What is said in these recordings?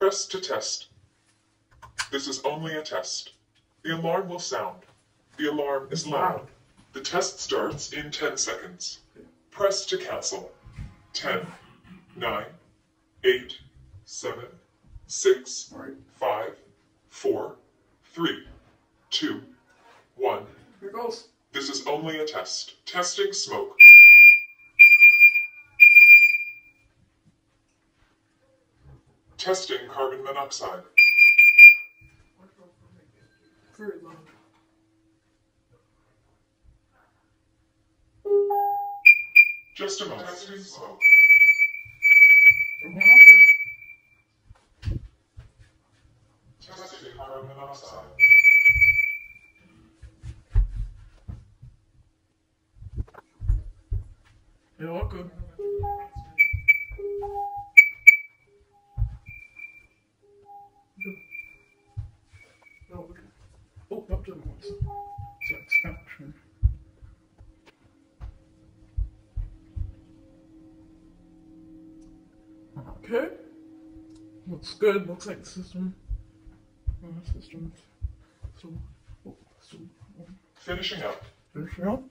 Press to test. This is only a test. The alarm will sound. The alarm is loud. The test starts in 10 seconds. Press to cancel. 10, 9, 8, 7, 6, 5, 4, 3, 2, 1. Here goes. This is only a test. Testing smoke. Testing carbon monoxide. Very loud. Just a moment. Testing smoke. Testing carbon monoxide. Yeah, all good. Oh, up to the voice. So expansion. Okay. Looks good. Looks like the system. Systems. Finishing up. Finishing up.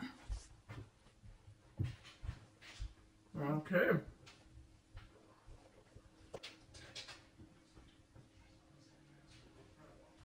Okay.